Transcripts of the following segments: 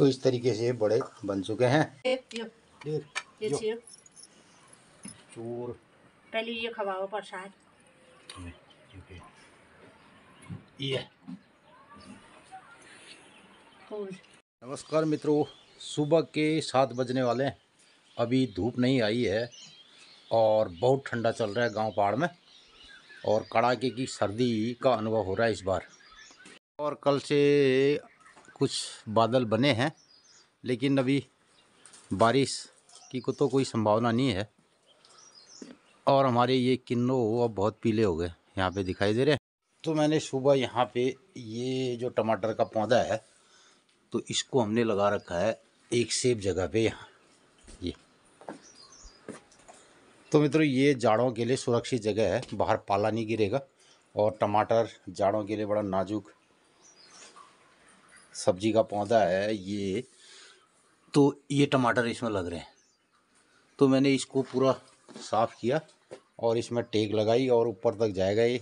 तो इस तरीके से बड़े बन चुके हैं। ये चूर पहले ये खवाओ प्रसाद। ये नमस्कार मित्रों, सुबह के 7 बजने वाले हैं। अभी धूप नहीं आई है और बहुत ठंडा चल रहा है गांव पहाड़ में, और कड़ाके की सर्दी का अनुभव हो रहा है इस बार। और कल से कुछ बादल बने हैं, लेकिन अभी बारिश की तो कोई संभावना नहीं है। और हमारे ये किन्नू अब बहुत पीले हो गए, यहाँ पे दिखाई दे रहे हैं। तो मैंने सुबह यहाँ पे ये जो टमाटर का पौधा है, तो इसको हमने लगा रखा है एक सेफ जगह पे यहाँ ये। तो मित्रों, ये जाड़ों के लिए सुरक्षित जगह है, बाहर पाला नहीं गिरेगा। और टमाटर जाड़ों के लिए बड़ा नाजुक सब्जी का पौधा है ये। तो ये टमाटर इसमें लग रहे हैं, तो मैंने इसको पूरा साफ़ किया और इसमें टेक लगाई और ऊपर तक जाएगा ये।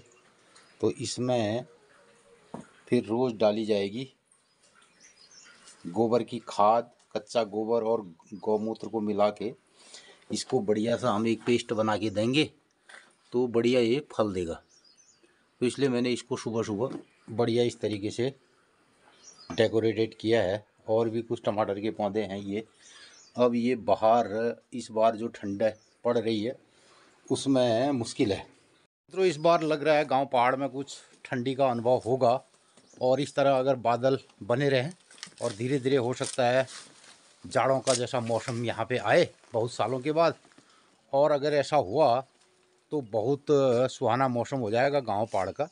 तो इसमें फिर रोज़ डाली जाएगी गोबर की खाद, कच्चा गोबर और गौमूत्र को मिला के इसको बढ़िया सा हम एक पेस्ट बना के देंगे, तो बढ़िया ये फल देगा। तो इसलिए मैंने इसको सुबह सुबह बढ़िया इस तरीके से डेकोरेटेड किया है। और भी कुछ टमाटर के पौधे हैं ये। अब ये बाहर इस बार जो ठंड पड़ रही है उसमें मुश्किल है। तो इस बार लग रहा है गांव पहाड़ में कुछ ठंडी का अनुभव होगा। और इस तरह अगर बादल बने रहें और धीरे धीरे हो सकता है जाड़ों का जैसा मौसम यहाँ पे आए बहुत सालों के बाद। और अगर ऐसा हुआ तो बहुत सुहाना मौसम हो जाएगा गांव पहाड़ का।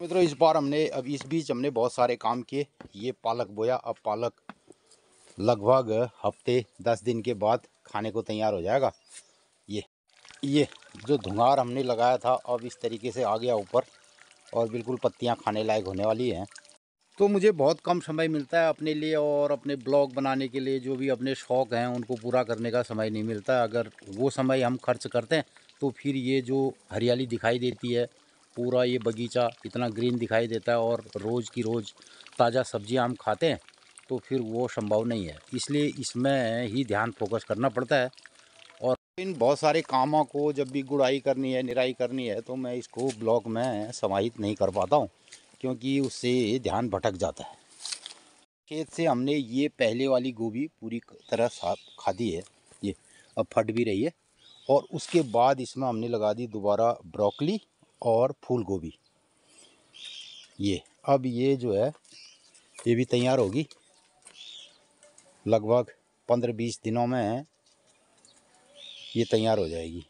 मित्रों, इस बार इस बीच हमने बहुत सारे काम किए। ये पालक बोया, अब पालक लगभग हफ्ते 10 दिन के बाद खाने को तैयार हो जाएगा। ये जो धुंगार हमने लगाया था अब इस तरीके से आ गया ऊपर, और बिल्कुल पत्तियां खाने लायक होने वाली हैं। तो मुझे बहुत कम समय मिलता है अपने लिए और अपने ब्लॉग बनाने के लिए। जो भी अपने शौक़ हैं उनको पूरा करने का समय नहीं मिलता। अगर वो समय हम खर्च करते हैं तो फिर ये जो हरियाली दिखाई देती है, पूरा ये बगीचा इतना ग्रीन दिखाई देता है, और रोज़ की रोज़ ताज़ा सब्जियां हम खाते हैं, तो फिर वो संभव नहीं है। इसलिए इसमें ही ध्यान फोकस करना पड़ता है। और इन बहुत सारे कामों को जब भी गुड़ाई करनी है, निराई करनी है, तो मैं इसको ब्लॉग में समाहित नहीं कर पाता हूँ, क्योंकि उससे ध्यान भटक जाता है। खेत से हमने ये पहले वाली गोभी पूरी तरह साफ खा दी है, ये अब फट भी रही है। और उसके बाद इसमें हमने लगा दी दोबारा ब्रोकली और फूल गोभी। ये अब ये जो है ये भी तैयार होगी, लगभग 15-20 दिनों में ये तैयार हो जाएगी।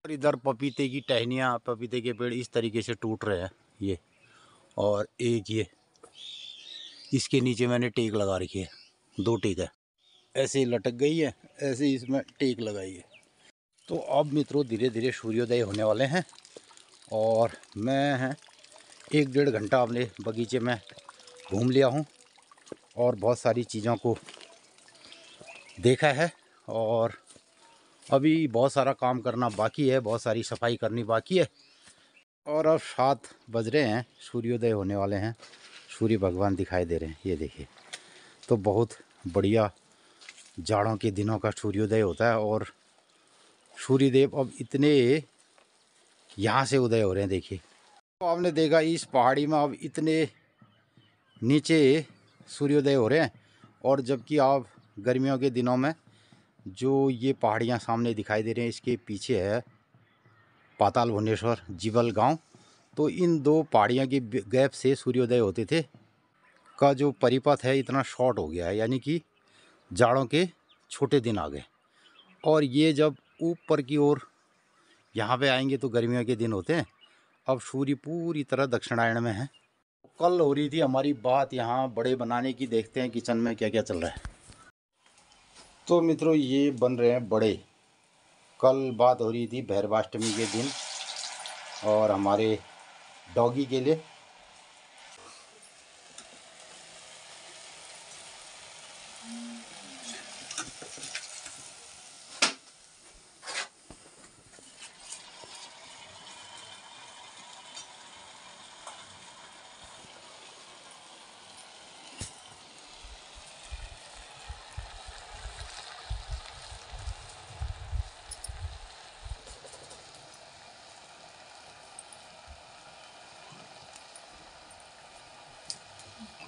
और इधर पपीते की टहनियाँ, पपीते के पेड़ इस तरीके से टूट रहे हैं ये। और एक ये इसके नीचे मैंने टेक लगा रखी है, 2 टेक है, ऐसे ही लटक गई है, ऐसे ही इसमें टेक लगाई है। तो अब मित्रों धीरे धीरे सूर्योदय होने वाले हैं, और मैं 1-1.5 घंटा अपने बगीचे में घूम लिया हूँ और बहुत सारी चीज़ों को देखा है। और अभी बहुत सारा काम करना बाकी है, बहुत सारी सफाई करनी बाकी है। और अब 7 बज रहे हैं, सूर्योदय होने वाले हैं, सूर्य भगवान दिखाई दे रहे हैं, ये देखिए। तो बहुत बढ़िया जाड़ों के दिनों का सूर्योदय होता है। और सूर्यदेव अब इतने यहाँ से उदय हो रहे हैं, देखिए। तो आपने देखा इस पहाड़ी में अब इतने नीचे सूर्योदय हो रहे हैं। और जबकि आप गर्मियों के दिनों में जो ये पहाड़ियाँ सामने दिखाई दे रहे हैं, इसके पीछे है पाताल भुवनेश्वर जीवल गांव। तो इन 2 पहाड़ियों के गैप से सूर्योदय होते थे का जो परिपथ है इतना शॉर्ट हो गया है, यानी कि जाड़ों के छोटे दिन आ गए। और ये जब ऊपर की ओर यहाँ पे आएंगे तो गर्मियों के दिन होते हैं। अब सूर्य पूरी तरह दक्षिणायण में है। कल हो रही थी हमारी बात यहाँ बड़े बनाने की, देखते हैं किचन में क्या क्या चल रहा है। तो मित्रों ये बन रहे हैं बड़े। कल बात हो रही थी भैरवाष्टमी के दिन और हमारे डॉगी के लिए।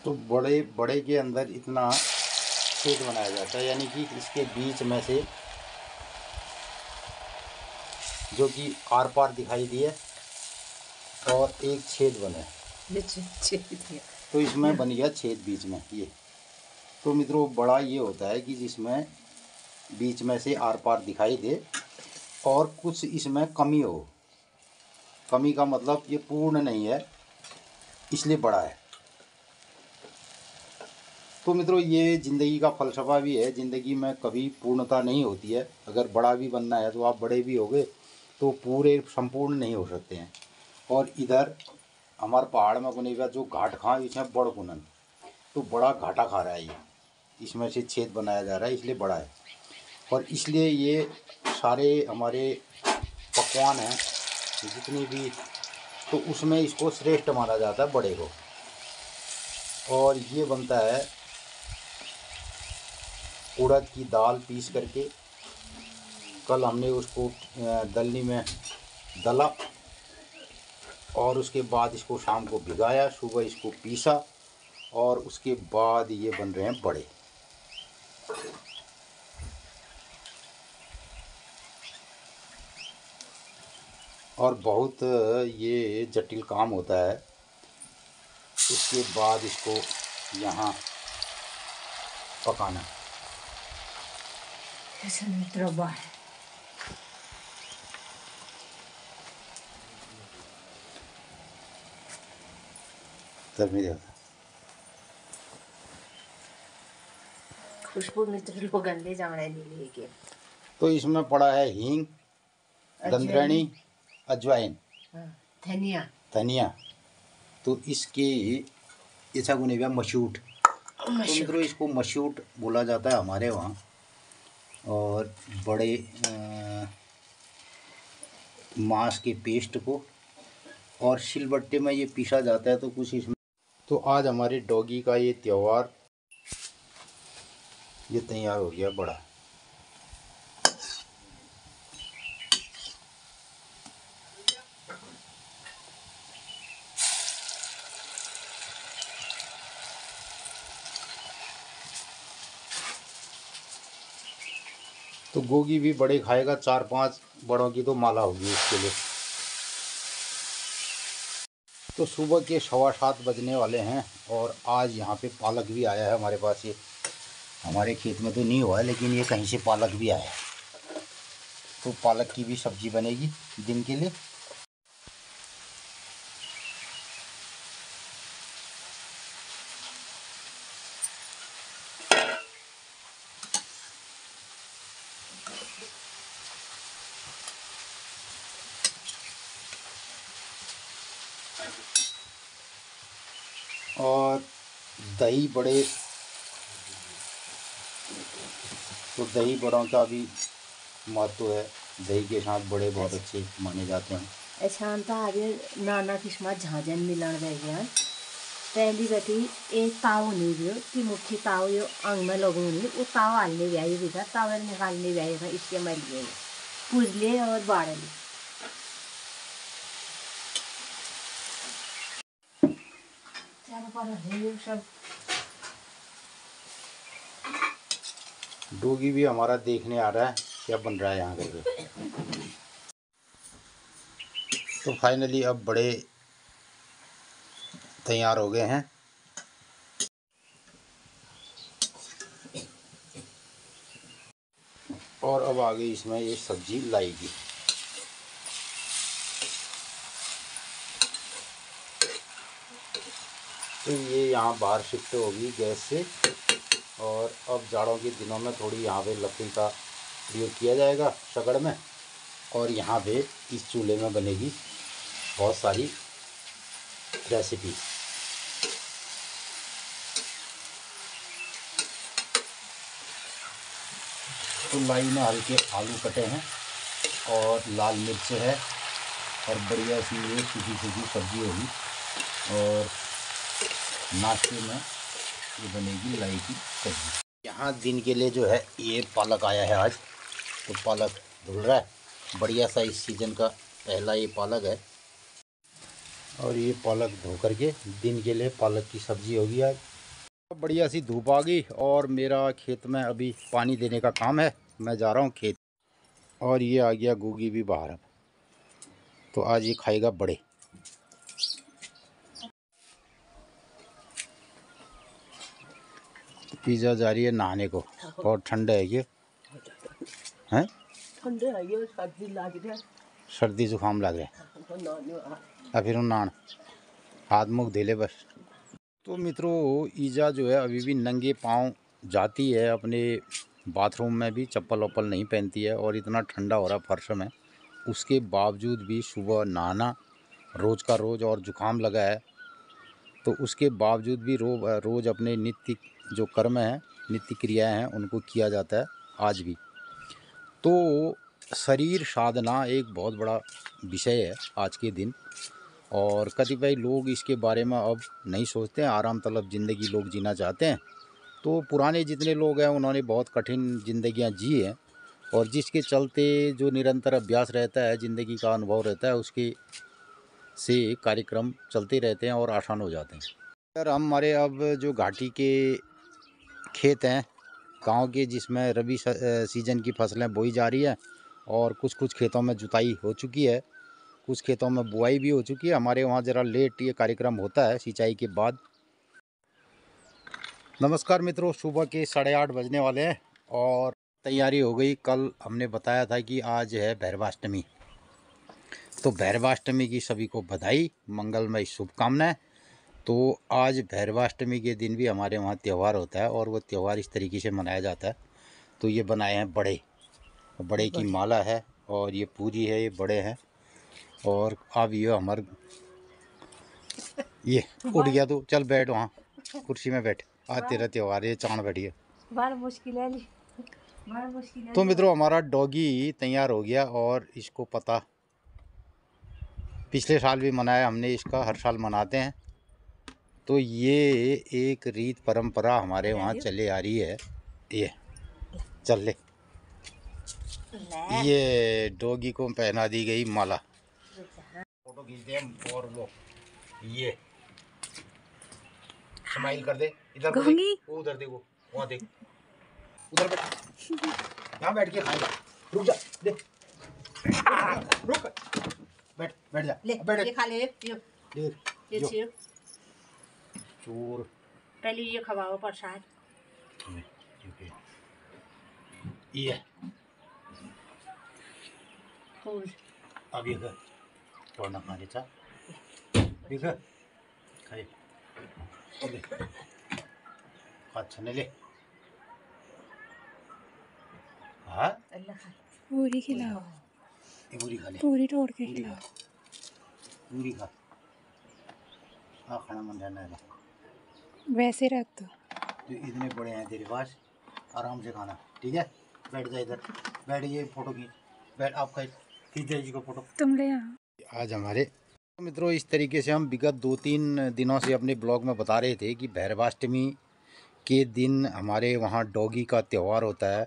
तो बड़े बड़े के अंदर इतना छेद बनाया जाता है, यानी कि इसके बीच में से जो कि आर पार दिखाई दिए और एक छेद बने, तो इसमें बन गया छेद बीच में ये। तो मित्रों बड़ा ये होता है कि जिसमें बीच में से आर पार दिखाई दे और कुछ इसमें कमी हो। कमी का मतलब ये पूर्ण नहीं है, इसलिए बड़ा है। तो मित्रों ये ज़िंदगी का फ़लसफ़ा भी है, ज़िंदगी में कभी पूर्णता नहीं होती है। अगर बड़ा भी बनना है तो आप बड़े भी होगे तो पूरे संपूर्ण नहीं हो सकते हैं। और इधर हमारे पहाड़ में बने हुआ जो घाट खा इसमें बड़ कुनन, तो बड़ा घाटा खा रहा है ये, इसमें से छेद बनाया जा रहा है इसलिए बड़ा है। और इसलिए ये सारे हमारे पकवान हैं जितनी भी, तो उसमें इसको श्रेष्ठ माना जाता है बड़े को। और ये बनता है उड़द की दाल पीस करके। कल हमने उसको दलनी में दला और उसके बाद इसको शाम को भिगाया, सुबह इसको पीसा और उसके बाद ये बन रहे हैं बड़े। और बहुत ये जटिल काम होता है। उसके बाद इसको यहाँ पकाना। खुशबू मित्र लोग गंदे जाने लेके। तो इसमें पड़ा है हींग, गंधरानी, अजवाइन, धनिया धनिया। तो इसके ऐसा गुने हुआ मशूट। तो मित्रों इसको मशूट बोला जाता है हमारे वहाँ। और बड़े मांस के पेस्ट को और सिलबट्टे में ये पीसा जाता है। तो कुछ इसमें, तो आज हमारे डॉगी का ये त्यौहार ये तैयार हो गया बड़ा। तो गोगी भी बड़े खाएगा, 4-5 बड़ों की तो माला होगी इसके लिए। तो सुबह के 7:15 बजने वाले हैं और आज यहाँ पे पालक भी आया है हमारे पास। ये हमारे खेत में तो नहीं हुआ है लेकिन ये कहीं से पालक भी आया है। तो पालक की भी सब्जी बनेगी दिन के लिए। और दही बड़े, तो दही बड़ों का भी महत्व है। दही के साथ बड़े बहुत अच्छे माने जाते हैं। ऐसा आज नाना किस्म झांझन मिलन रह गया। पहली बेटी एक ताव नहीं दियो कि मुख्य ताव यो अंग में लगू नहीं, वो ताव हालने गया विधा ताव निकालने गया था, इसके मैं लिए पूजले और बाड़े ले। सब डोगी भी हमारा देखने आ रहा है क्या बन रहा है यहाँ करके। तो फाइनली अब बड़े तैयार हो गए हैं। और अब आगे इसमें ये सब्जी लाएगी। तो ये यहाँ बाहर शिफ्ट होगी गैस से। और अब जाड़ों के दिनों में थोड़ी यहाँ पे लकड़ी का प्रयोग किया जाएगा शगड़ में, और यहाँ पे इस चूल्हे में बनेगी बहुत सारी रेसिपी। तो लाई में हल्के आलू कटे हैं और लाल मिर्च है और बढ़िया सी ये सूखी सूखी सब्जी होगी। और नाश्ते में ये बनेगी लाई की सब्जी। यहाँ दिन के लिए जो है ये पालक आया है आज, तो पालक धुल रहा है। बढ़िया सा इस सीज़न का पहला ये पालक है। और ये पालक धो करके दिन के लिए पालक की सब्ज़ी होगी आज। बढ़िया सी धूप आ गई और मेरा खेत में अभी पानी देने का काम है। मैं जा रहा हूँ खेत और ये आ गया गोगी भी बाहर। तो आज ये खाएगा बड़े। पिज़्ज़ा जा रही है नहाने को। बहुत ठंडा है ये हैं, ठंडे है ये, सर्दी लग रहा है, सर्दी जुकाम लग रहा है। फिर नहान हाथ मुख धे ले बस। तो मित्रों ईजा जो है अभी भी नंगे पाँव जाती है अपने बाथरूम में भी, चप्पल वप्पल नहीं पहनती है। और इतना ठंडा हो रहा फर्श में, उसके बावजूद भी सुबह नहाना रोज़ का रोज़, और जुकाम लगा है तो उसके बावजूद भी रोज़ अपने नित्य जो कर्म हैं, नित्य क्रियाएं हैं, उनको किया जाता है आज भी। तो शरीर साधना एक बहुत बड़ा विषय है आज के दिन, और कतिपय लोग इसके बारे में अब नहीं सोचते हैं। आराम तलब ज़िंदगी लोग जीना चाहते हैं। तो पुराने जितने लोग हैं उन्होंने बहुत कठिन ज़िंदगियां जी हैं, और जिसके चलते जो निरंतर अभ्यास रहता है, ज़िंदगी का अनुभव रहता है, उसके से कार्यक्रम चलते रहते हैं और आसान हो जाते हैं। सर हमारे अब जो घाटी के खेत हैं गांव के, जिसमें रबी सीजन की फसलें बोई जा रही है, और कुछ कुछ खेतों में जुताई हो चुकी है, कुछ खेतों में बुआई भी हो चुकी है। हमारे वहाँ ज़रा लेट ये कार्यक्रम होता है सिंचाई के बाद। नमस्कार मित्रों, सुबह के 8:30 बजने वाले हैं और तैयारी हो गई। कल हमने बताया था कि आज है भैरवाष्टमी, तो भैरवाष्टमी की सभी को बधाई, मंगलमय शुभकामनाएं। तो आज भैरवाष्टमी के दिन भी हमारे वहाँ त्यौहार होता है, और वो त्यौहार इस तरीके से मनाया जाता है। तो ये बनाए हैं बड़े की माला है, और ये पूरी है, ये बड़े हैं। और अब ये हमारे ये उठ गया, तो चल बैठ वहाँ कुर्सी में बैठ, आज तेरा त्यौहार है, चांद बैठिए। बड़ा मुश्किल है, तो मित्रों हमारा डॉगी तैयार हो गया, और इसको पता पिछले साल भी मनाया हमने, इसका हर साल मनाते हैं। तो ये एक रीत परंपरा हमारे वहाँ चले आ रही है। ये चल ले, ये डॉगी को पहना दी गई माला। फोटो खींचते हैं, और वो ये स्माइल कर दे, इधर को देख, वो उधर देखो, वहाँ देख, उधर बैठ, यहाँ बैठ के खाएगा। रुक जा, दे, रुक, बैठ जा, ले, बैठ, ये खा ले, ये चीर। चोर पहले ये खवाओ प्रसाद। ये अब ये तोड़ना खाने चा, ठीक है, खाए, अच्छा नहीं ले, हाँ पूरी खिलाओ, पूरी खा ले, पूरी तोड़ के खिलाओ, पूरी खा, हाँ खाना मन रहना है, वैसे रख दो। तो इतने बड़े हैं तेरे पास, आराम से खाना, ठीक है। बैठ जा इधर, बैठ, ये फोटो खींच, बैठ, आप खींच जी को फोटो, तुम ले आओ। आज हमारे मित्रों इस तरीके से हम विगत 2-3 दिनों से अपने ब्लॉग में बता रहे थे कि भैरवाष्टमी के दिन हमारे वहाँ डॉगी का त्यौहार होता है,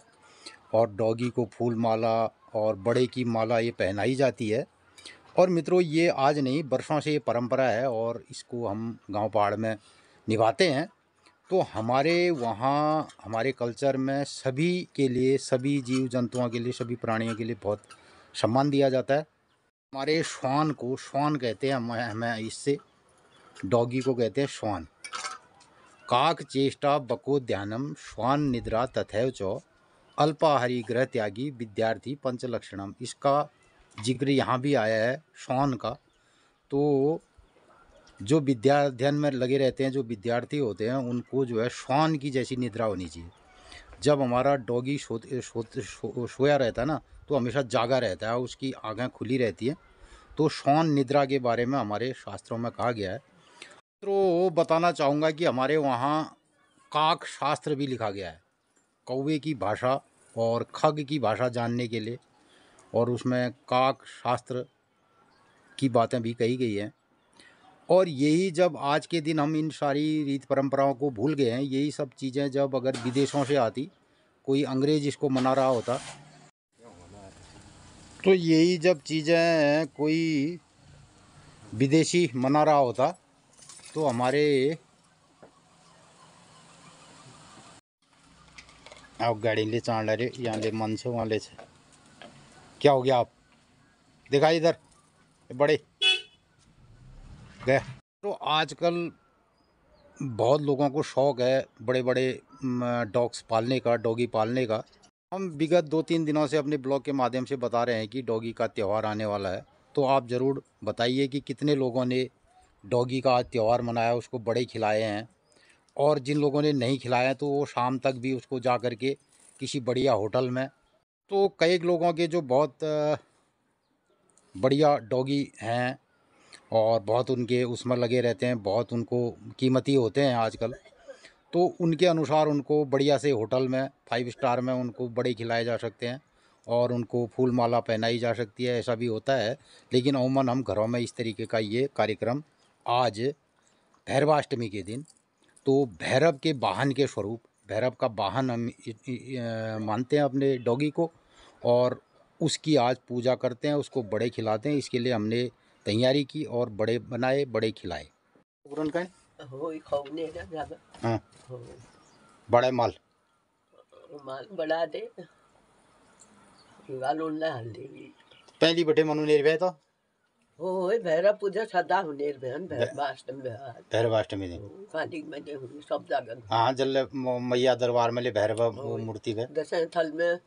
और डॉगी को फूल माला और बड़े की माला ये पहनाई जाती है। और मित्रों ये आज नहीं, बरसों से ये परंपरा है, और इसको हम गांव पहाड़ में निभाते हैं। तो हमारे वहाँ हमारे कल्चर में सभी के लिए, सभी जीव जंतुओं के लिए, सभी प्राणियों के लिए बहुत सम्मान दिया जाता है। हमारे श्वान को श्वान कहते हैं, हमें इससे डॉगी को कहते हैं श्वान। काक चेष्टा बको ध्यानम श्वान निद्रा तथैव च अल्पाहारी ग्रह त्यागी विद्यार्थी पंचलक्षणम। इसका जिक्र यहाँ भी आया है श्वान का। तो जो विद्या अध्ययन में लगे रहते हैं, जो विद्यार्थी होते हैं, उनको जो है श्वान की जैसी निद्रा होनी चाहिए। जब हमारा डॉगी सोया रहता है ना, तो हमेशा जागा रहता है, उसकी आँखें खुली रहती हैं। तो श्वान निद्रा के बारे में हमारे शास्त्रों में कहा गया है। तो बताना चाहूँगा कि हमारे वहाँ काक शास्त्र भी लिखा गया है, कौवे की भाषा और खग की भाषा जानने के लिए, और उसमें काक शास्त्र की बातें भी कही गई हैं। और यही जब आज के दिन हम इन सारी रीत परंपराओं को भूल गए हैं, यही सब चीज़ें जब अगर विदेशों से आती, कोई अंग्रेज इसको मना रहा होता, तो यही जब चीज़ें कोई विदेशी मना रहा होता, तो हमारे आप गाड़ी ले चाण रहे यहाँ ले मन से वहाँ ले से क्या हो गया आप दिखाई इधर बड़े गए। तो आजकल बहुत लोगों को शौक़ है बड़े बड़े डॉग्स पालने का, डॉगी पालने का। हम विगत 2-3 दिनों से अपने ब्लॉग के माध्यम से बता रहे हैं कि डॉगी का त्यौहार आने वाला है। तो आप ज़रूर बताइए कि कितने लोगों ने डॉगी का आज त्यौहार मनाया, उसको बड़े खिलाए हैं, और जिन लोगों ने नहीं खिलाया हैं तो वो शाम तक भी उसको जा कर के किसी बढ़िया होटल में। तो कई लोगों के जो बहुत बढ़िया डॉगी हैं और बहुत उनके उसमें लगे रहते हैं, बहुत उनको कीमती होते हैं आजकल, तो उनके अनुसार उनको बढ़िया से होटल में 5 स्टार में उनको बड़े खिलाए जा सकते हैं और उनको फूल माला पहनाई जा सकती है, ऐसा भी होता है। लेकिन अमूमन हम घरों में इस तरीके का ये कार्यक्रम आज भैरवाष्टमी के दिन, तो भैरव के वाहन के स्वरूप, भैरव का वाहन हम मानते हैं अपने डॉगी को, और उसकी आज पूजा करते हैं, उसको बड़े खिलाते हैं। इसके लिए हमने तैयारी की और बड़े बनाए, बड़े खिलाए। हाँ बड़ा माल बड़ा दे पहली बटे मनु निर्भय तो ओए भैरव पूजा सदा हुनेर बहन भैरवाष्टमी दिन काली मजे हुई सब जगह। हाँ जल्ले मैया दरबार में ले भैरव वो मूर्ति है दशहरा थल में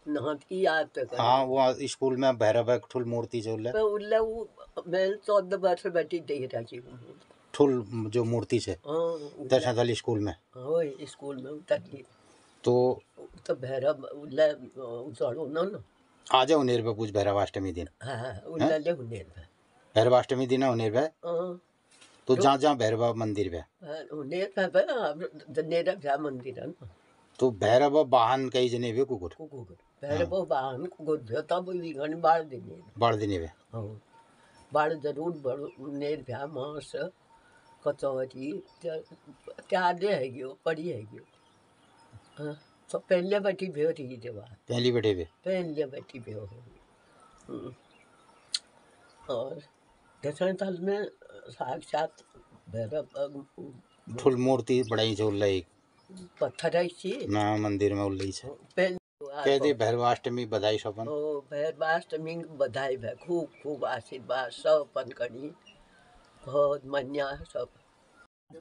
नहात की याद पे कर। हाँ वो स्कूल में भैरव है ठुल मूर्ति जो ले उल्ले वो मैं 14 वर्ष बैठी दे रही हूँ ठुल जो मूर्ति से दशहरा थल स्कूल में ओए स्कूल में उतरली तो भैरव उल्ले उजाड़ो ना आ जाओ निर्भय पूज भैरवाष्टमी दिन। हाँ उल्ले ले हुनेर पे भैरवाष्टमी दिन है निर्भय तो जहाँ जहाँ भैरव मंदिर है हुनेर पे नेरा भैया मंदिर है ना, तो भैरव वाहन कई जने वे कुकुर भैरव वाहन कुकुर भैया तब भी घनी बाढ़ दिने वे बाढ़ जरूर बड़ो नेर भैया मांस कचौरी त्यादे है गयो पड़ी है गयो तो पहले बैठी भे रही देवा पहली बैठे वे पहले बैठी भे हो और दशहरा में साक्षात भैरव ठुल मूर्ति बड़ाई जो उल्लाई पत्थर ऐसी ना मंदिर में उल्लाई से कह दे भैरवाष्टमी बधाई सपन ओ भैरवाष्टमी बधाई भै खूब खूब आशीर्वाद सब पनकड़ी बहुत मन्या सब।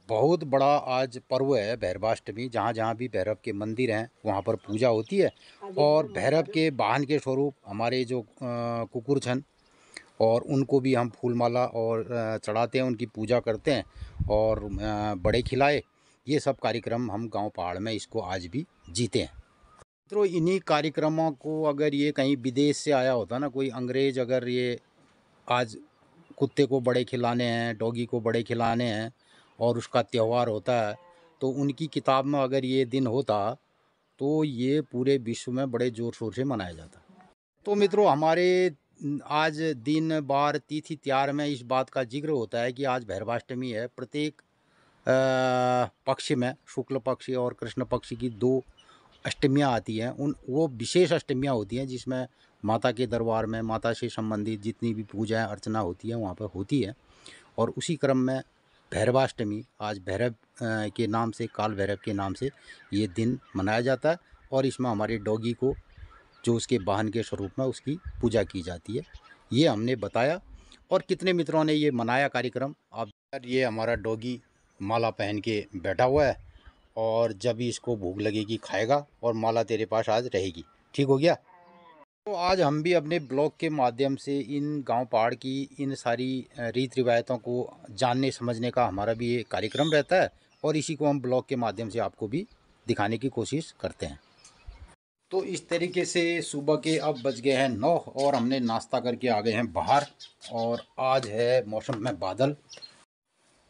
बहुत बड़ा आज पर्व है भैरवाष्टमी। जहाँ जहाँ भी भैरव के मंदिर हैं वहाँ पर पूजा होती है और भैरव के वाहन के स्वरूप हमारे जो कुकुर छन और उनको भी हम फूल माला और चढ़ाते हैं, उनकी पूजा करते हैं और बड़े खिलाए। ये सब कार्यक्रम हम गांव पहाड़ में इसको आज भी जीते हैं। तो इन्हीं कार्यक्रमों को अगर ये कहीं विदेश से आया होता ना कोई अंग्रेज़, अगर ये आज कुत्ते को बड़े खिलाने हैं, डॉगी को बड़े खिलाने हैं और उसका त्यौहार होता है, तो उनकी किताब में अगर ये दिन होता तो ये पूरे विश्व में बड़े ज़ोर शोर से मनाया जाता। तो मित्रों हमारे आज दिन बार तिथि त्यार में इस बात का जिक्र होता है कि आज भैरवाष्टमी है। प्रत्येक पक्ष में शुक्ल पक्ष और कृष्ण पक्ष की 2 अष्टमियाँ आती हैं। वो विशेष अष्टमियाँ होती हैं जिसमें माता के दरबार में माता से संबंधित जितनी भी पूजाएं अर्चना होती है वहाँ पर होती है। और उसी क्रम में भैरवाष्टमी आज भैरव के नाम से, काल भैरव के नाम से ये दिन मनाया जाता है और इसमें हमारे डॉगी को जो उसके वाहन के स्वरूप में उसकी पूजा की जाती है। ये हमने बताया और कितने मित्रों ने ये मनाया कार्यक्रम। आप ये हमारा डॉगी माला पहन के बैठा हुआ है और जब भी इसको भूख लगेगी खाएगा और माला तेरे पास आज रहेगी। ठीक हो गया। तो आज हम भी अपने ब्लॉग के माध्यम से इन गांव पहाड़ की इन सारी रीत रिवायतों को जानने समझने का हमारा भी ये कार्यक्रम रहता है और इसी को हम ब्लॉग के माध्यम से आपको भी दिखाने की कोशिश करते हैं। तो इस तरीके से सुबह के अब बज गए हैं 9 और हमने नाश्ता करके आ गए हैं बाहर और आज है मौसम में बादल।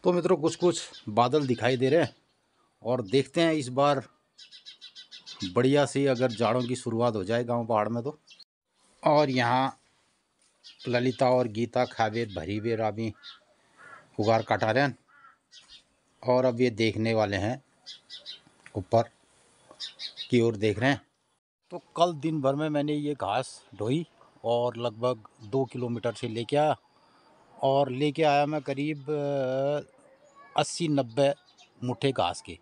तो मित्रों कुछ कुछ बादल दिखाई दे रहे हैं और देखते हैं इस बार बढ़िया से अगर जाड़ों की शुरुआत हो जाए गांव पहाड़ में तो। और यहाँ ललिता और गीता खावेर भरी बेर अभी उगार काटा रहे हैं और अब ये देखने वाले हैं ऊपर की ओर देख रहे हैं। तो कल दिन भर में मैंने ये घास ढोई और लगभग 2 किलोमीटर से लेके आया और लेके आया मैं करीब 80-90 मुट्ठे घास के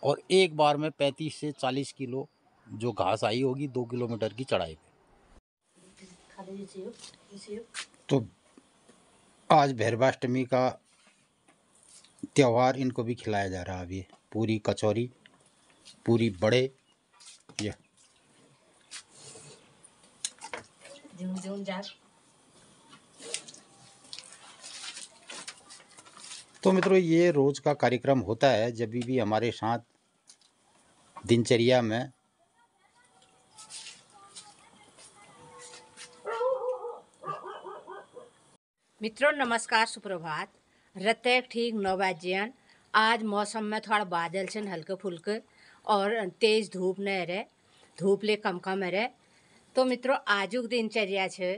और एक बार में 35 से 40 किलो जो घास आई होगी 2 किलोमीटर की चढ़ाई पे। तो आज भैरवाष्टमी का त्यौहार इनको भी खिलाया जा रहा है। अभी पूरी कचौरी, पूरी बड़े, ये तो मित्रों ये रोज का कार्यक्रम होता है। जब भी हमारे साथ दिनचर्या में मित्रों नमस्कार, सुप्रभात। रत्ते ठीक 9 बजे। आज मौसम में थोड़ा बादल छन हल्के फुल्के और तेज धूप न रहे, धूप ले कम कम रहे। तो मित्रों आजुक दिनचर्या छे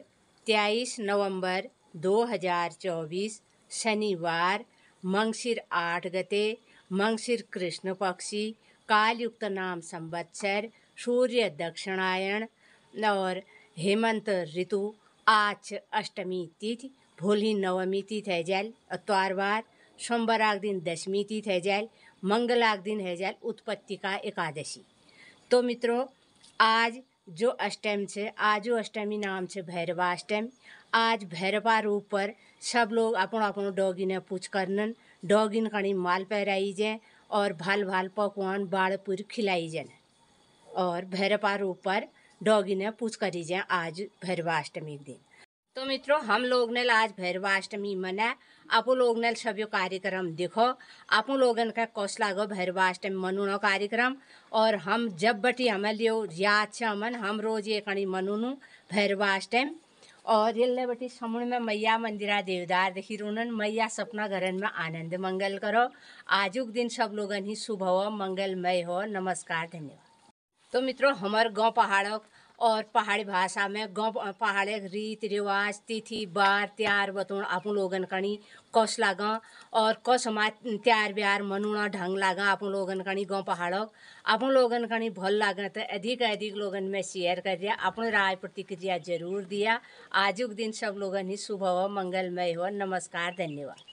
23 नवंबर 2024 शनिवार, मंगशिर 8 गते, मंगशिर कृष्ण पक्षी, कालयुक्त नाम संवत्सर, सूर्य दक्षिणायन और हेमंत ऋतु। आज अष्टमी तिथि, भोली नवमी तिथि है जाल अतवारवार, सोमवार दिन दशमी तिथि है जाल, मंगल दिन है जाल उत्पत्तिका एकादशी। तो मित्रों आज जो अष्टमी छे, आजो अष्टमी नाम छे भैरवाष्टमी। आज भैरवा रूप पर सब लोग अपन अपन डॉगी ने पूछ करनन, डॉगिन कणी माल पहराई जे और भाल भाल पकवान बाड़पुर खिलाई जन और भैरवा रूप पर डॉगी ने पूछ करी जे आज भैरवाष्टमी दिन। तो मित्रों हम लोग ने आज भैरवाष्टमी मना, आपो लोग ने सभी कार्यक्रम देखो, आपो लोगन का कौशला गो भैरवाष्टमी मनुनो कार्यक्रम। और हम जब बटी हमें लियो याद छे हमन, हम रोज ये कणी मनुनु भैरवाष्टमी। और ये बटी समुण में मैया मंदिरा देवदार देखी रोनन, मैया सपना घरन में आनंद मंगल करो। आजुक दिन सब लोगन ही शुभ हो, मंगलमय हो। नमस्कार, धन्यवाद। तो मित्रों हमार गाँव पहाड़ों और पहाड़ी भाषा में गाँव पहाड़े रीत रिवाज तिथि बार त्यार बतौन आपू लोगन कणी कौशला गाँव और कौ समाज त्यार ब्यार मनुना ढंग लागा आपू लोगन कणी गाँव पहाड़ों आपू लोगन कणी भल लागा। तो अधिक लोगन में शेयर कर दिया, अपने राय प्रतिक्रिया जरूर दिया। आजुक दिन सब लोगन ही शुभ हो, मंगलमय हो। नमस्कार, धन्यवाद।